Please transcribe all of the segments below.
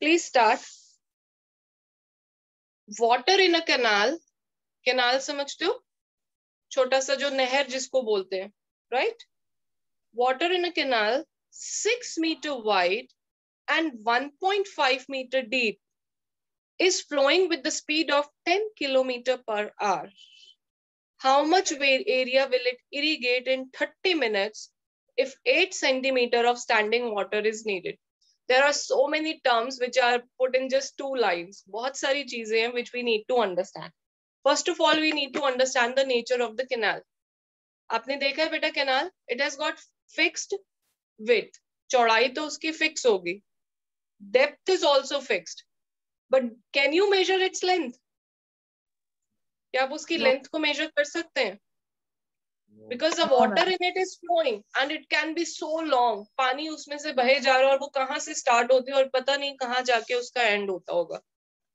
Please start. Water in a canal. Canal समझते हो? छोटा सा जो नहर जिसको बोलते हैं, right? Water in a canal 6 meter wide and 1.5 meter deep is flowing with the speed of 10 kilometer per hour. How much area will it irrigate in 30 minutes if 8 centimeter of standing water is needed? There are so many terms which are put in just 2 lines. बहुत सारी चीजें हैं which we need to understand. First of all, we need to understand the nature of the canal. आपने देखा है बेटा canal? It has got fixed width. चौड़ाई तो उसकी fix होगी. Depth is also fixed. But can you measure its length? क्या आप उसकी लेंथ को मेजर कर सकते हैं? Because the water in it is flowing and it can be so long. पानी उसमें से बहे जा रहा है और वो कहाँ से स्टार्ट होती है और पता नहीं कहाँ जाके उसका एंड होता होगा,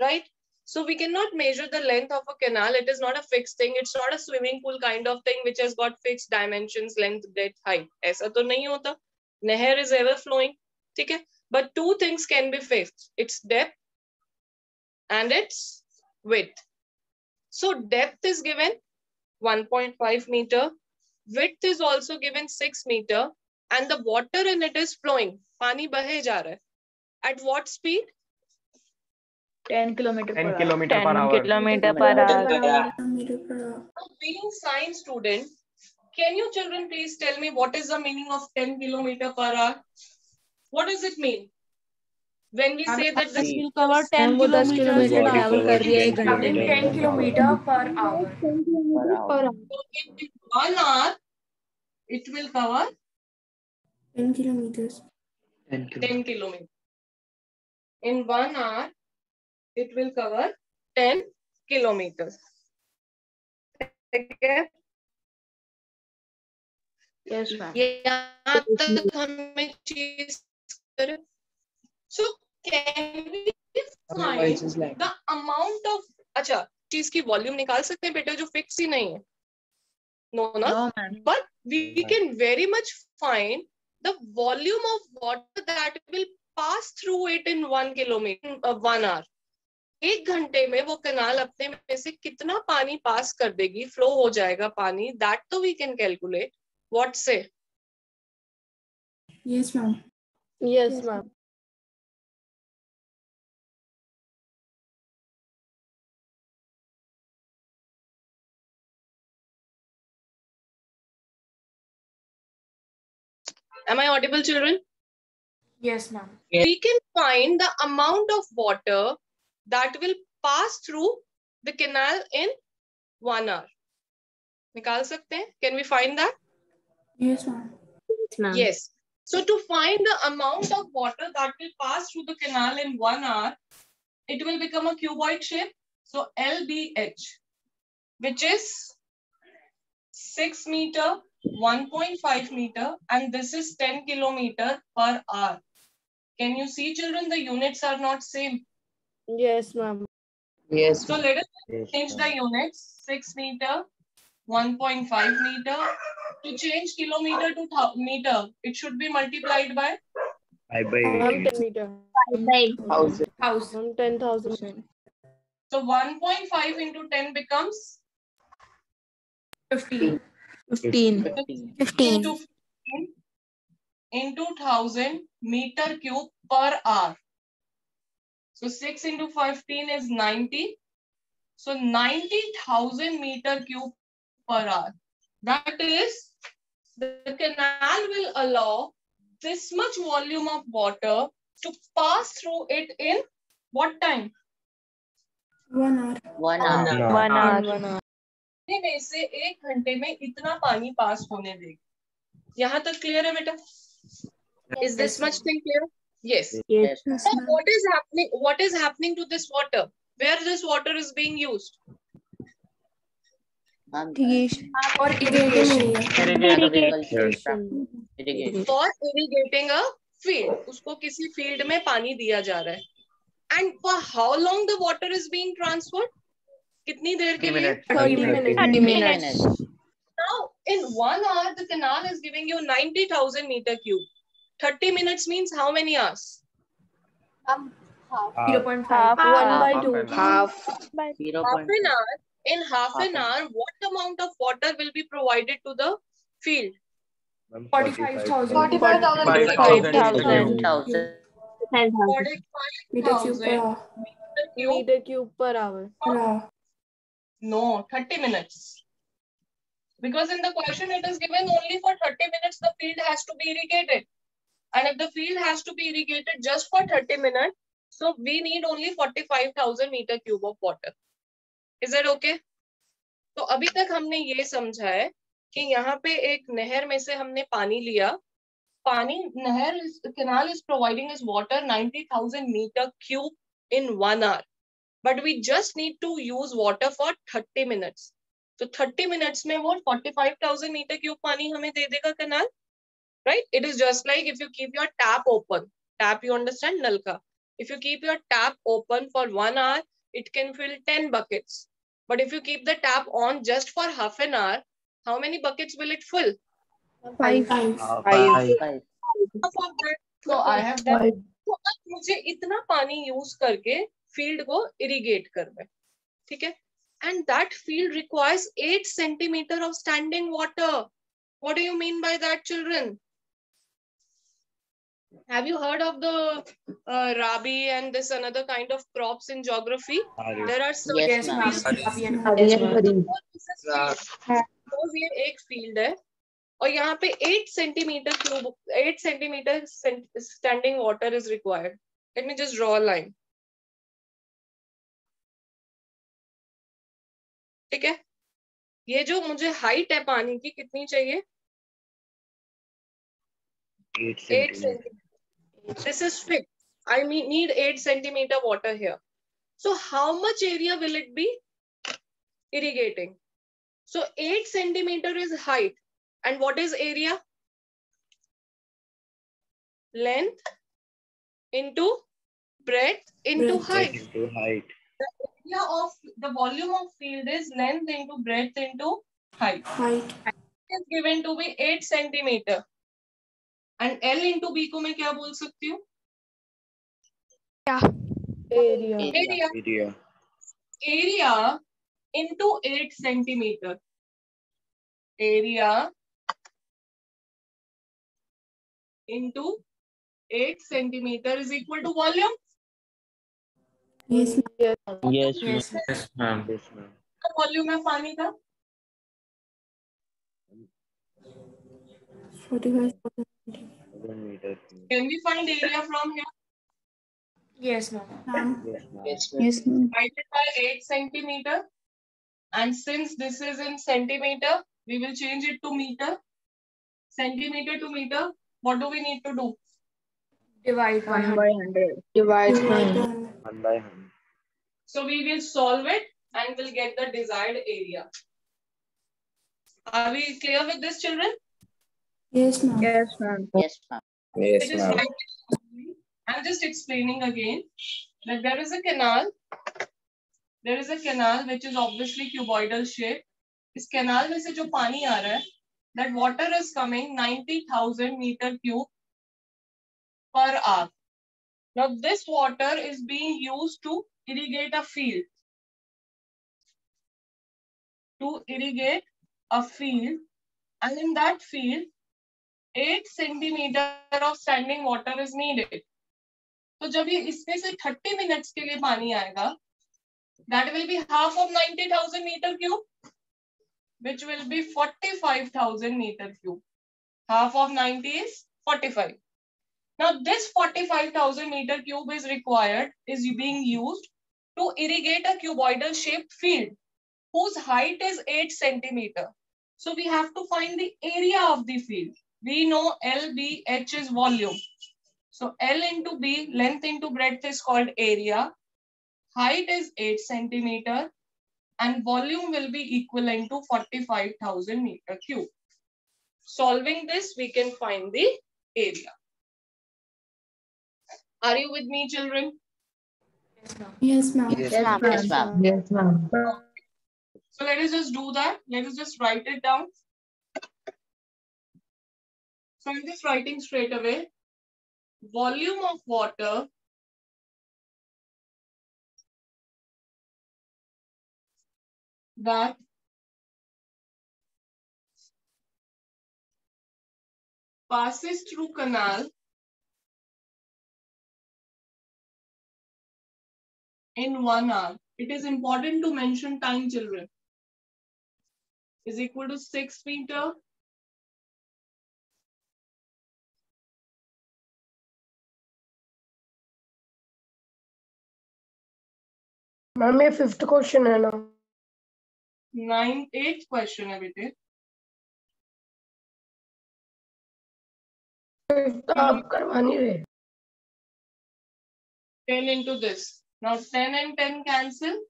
right? So we cannot measure the length of a canal. It is not a fixed thing. It's not a swimming pool kind of thing which has got fixed dimensions, length, depth, height. ऐसा तो नहीं होता. नहर is ever flowing, ठीक है? But two things can be fixed. Its depth and its width. So depth is given 1.5 meter. Width is also given 6 meter. And the water in it is flowing. पानी बहे जा रहा है. At what speed? 10 kilometer per 10 hour. kilometer per 10 hour. kilometer per hour. Being science student, can you children please tell me what is the meaning of 10 kilometer per hour? What does it mean? When we say that this will cover 10 वो 10 kilometers kilometre per travel कर रही है 1 घंटे Traveling में. 10 kilometer per hour. so in 1 hour, it will cover 10 kilometers. 10 kilometers. In 1 hour, it will cover 10 kilometers. Okay. Yes, ma'am. यहाँ तक हमें चीज करें. So can we find the amount of अच्छा चीज की वॉल्यूम निकाल सकते हैं बेटा जो फिक्स ही नहीं है? No, ना? No, ma'am. But we can very much find the volume of water that will pass through it in 1 kilometer, 1 hour. 1 घंटे में वो कनाल अपने में से कितना पानी पास कर देगी, फ्लो हो जाएगा पानी, that तो we can calculate. What say? Yes, ma'am. Yes, ma'am. Am I audible, children? Yes, ma'am. We can find the amount of water that will pass through the canal in 1 hour. निकाल सकते हैं? Can we find that? Yes, ma'am. Yes. So to find the amount of water that will pass through the canal in 1 hour, it will become a cuboid shape. So LBH, which is 6 meter, 1.5 meter, and this is 10 kilometer per hour. Can you see, children, the units are not same? Yes, ma'am. Yes. So let us change the units. 6 meter, 1.5 meter. To change kilometer to meter, it should be multiplied by 10 meter. 10,000. So 1.5 into 10 becomes 15. 15. 15 into 1000 meter cube per hour. So 6 into 15 is 90. So 90,000 meter cube per hour. That is, the canal will allow this much volume of water to pass through it in what time? 1 hour. 1 hour. 1 hour. में से 1 घंटे में इतना पानी पास होने देगी. यहाँ तक क्लियर है बेटा? Is this much thing clear? Yes. Yes. So what is happening to this water? Where this water is being used? For irrigation. For irrigating a field. उसको किसी field में पानी दिया जा रहा है. And for how long the water is being transferred? कितनी देर के लिए? 30 minutes. Now, in 1 hour, the canal is giving you 90,000 meter cube. 30 minutes means how many hours? 0.5. Half 1/2. half. 0. Half an hour. In half an hour, what amount of water will be provided to the field? 45,000. 45,000. 5,000. Meter cube per 45,000 hour. meter cube. Meter cube per hour. Per hour. No, 30 minutes. Because in the question it is given only for 30 minutes the field has to be irrigated. And if the field has to be irrigated just for 30 minutes, so we need only 45,000 meter cube of water. Is that okay? तो अभी तक हमने ये समझा है कि यहाँ पे एक नहर में से हमने पानी लिया. पानी नहर canal is providing us water 90,000 meter cube in 1 hour. But we just need to use water for 30 minutes. तो 30 minutes में वो 45,000 meter cube पानी हमें दे देगा canal. Right? It is just like if you keep your tap open. Tap, you understand? Nalka. If you keep your tap open for 1 hour, it can fill 10 buckets. But if you keep the tap on just for half an hour, how many buckets will it fill? 5. 5. So I have done. तो अब मुझे इतना पानी use करके field को irrigate करना है. ठीक है? And that field requires 8 centimeter of standing water. What do you mean by that, children? Have you heard of the Rabi and this another kind of crops in geography? There are certain Yes, ma'am. fields. Suppose ये एक field है और यहाँ पे 8 centimetre cube 8 centimetre standing water is required. Let me just draw a line. ठीक है? ये जो मुझे हाइट है पानी की कितनी चाहिए? 8 centimeter. This is fixed. I need 8 centimeter water here. So how much area will it be irrigating? So 8 centimeter is height. And what is area? Length into breadth into height. The area of the volume of field is length into breadth into height. Height. Is given to be 8 centimeter. And L into B को मैं क्या बोल सकती हूँ? Area. Area into 8 centimeter. Area into 8 centimeter is equal to volume. Yes, ma'am. Yes, Yes, ma'am. क्या volume है पानी का? 45,000. Can we find area from here? Yes, ma'am. Ma'am. Yes, ma'am. Yes, ma'am. Divided by 8 centimeter. And since this is in centimeter, we will change it to meter. Centimeter to meter. What do we need to do? Divide 100. 100. Divide 100. So we will solve it and we'll get the desired area. Are we clear with this, children? Yes, ma'am. Yes, ma'am. Yes, ma'am. It is right. I'm just explaining again that there is a canal. There is a canal which is obviously cuboidal shape. इस canal में से जो पानी आ रहा है, that water is coming 90,000 meter cube per hour. Now this water is being used to irrigate a field. To irrigate a field, and in that field, 8 centimeter of standing water is needed. तो जब ये इसमें से 30 minutes के लिए पानी आएगा, that will be half of 90,000 meter cube, which will be 45,000 meter cube. Half of 90 is 45. Now this 45,000 meter cube is required, is being used to irrigate a cuboidal shaped field whose height is 8 centimeter. So we have to find the area of the field. We know LBH is volume. So L into B, length into breadth is called area. Height is 8 centimeter and volume will be equivalent to 45,000 meter cube. Solving this, we can find the area. Are you with me, children? Yes, ma'am. Yes, ma'am. Yes, ma'am. Yes, ma'am. So let us just do that. Let us just write it down. So I'm just writing straight away. Volume of water that passes through canal in 1 hour. It is important to mention time, children. Is equal to 6 meter. Ma'am ये 5th question है ना? 8th question है बेटे. 5th आप करवा नहीं रहे. 10 into this. Now 10 and 10 cancel.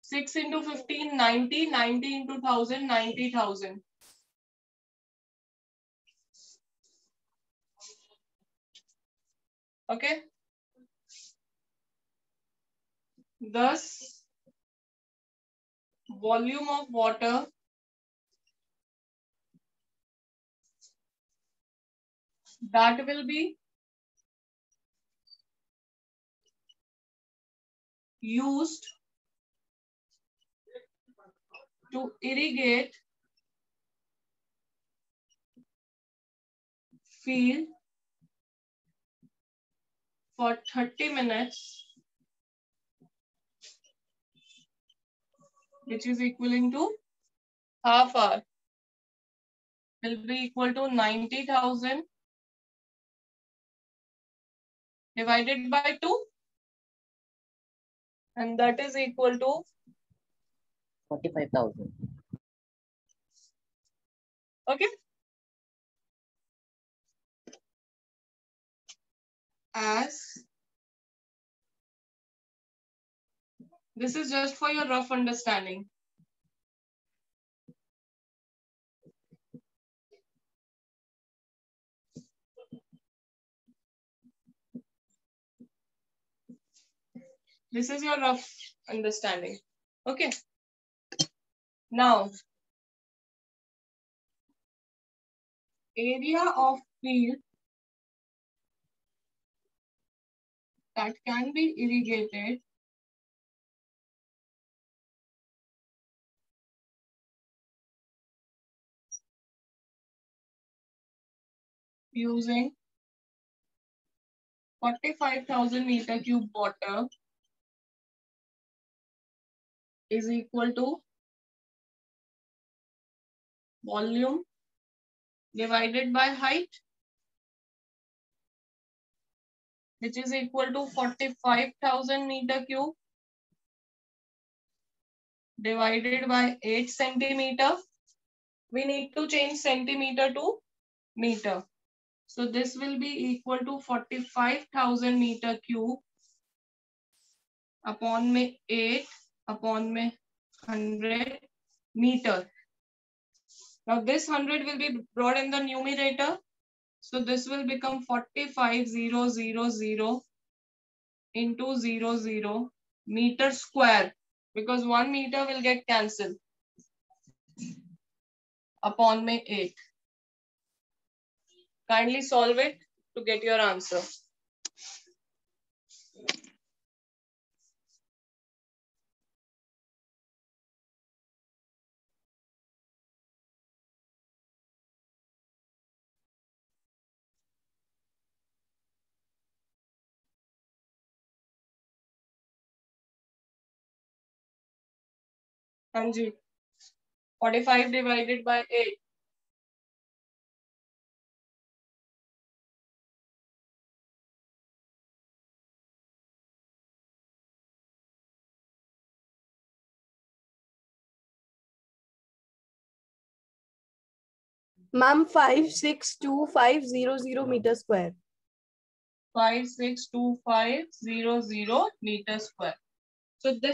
6 into 15, 90. 90 into 1000, 90,000. Okay. Thus, volume of water that will be used to irrigate field for 30 minutes, which is equivalent to half hour, will be equal to 90,000 divided by 2, and that is equal to 45,000. okay. As this is just for your rough understanding. This is your rough understanding. Okay. Now, area of field that can be irrigated using 45,000 meter cube water is equal to volume divided by height, which is equal to 45,000 meter cube divided by 8 centimeter. We need to change centimeter to meter. So this will be equal to 45,000 meter cube upon में 8 upon में 100 meter. Now this 100 will be brought in the numerator. So this will become 45,000 into 00 meter square, because 1 meter will get cancelled upon में 8. Kindly solve it to get your answer. हाँ जी, 45 divided by 8. Ma'am, 562,500 meter square. 562,500 meter square. So this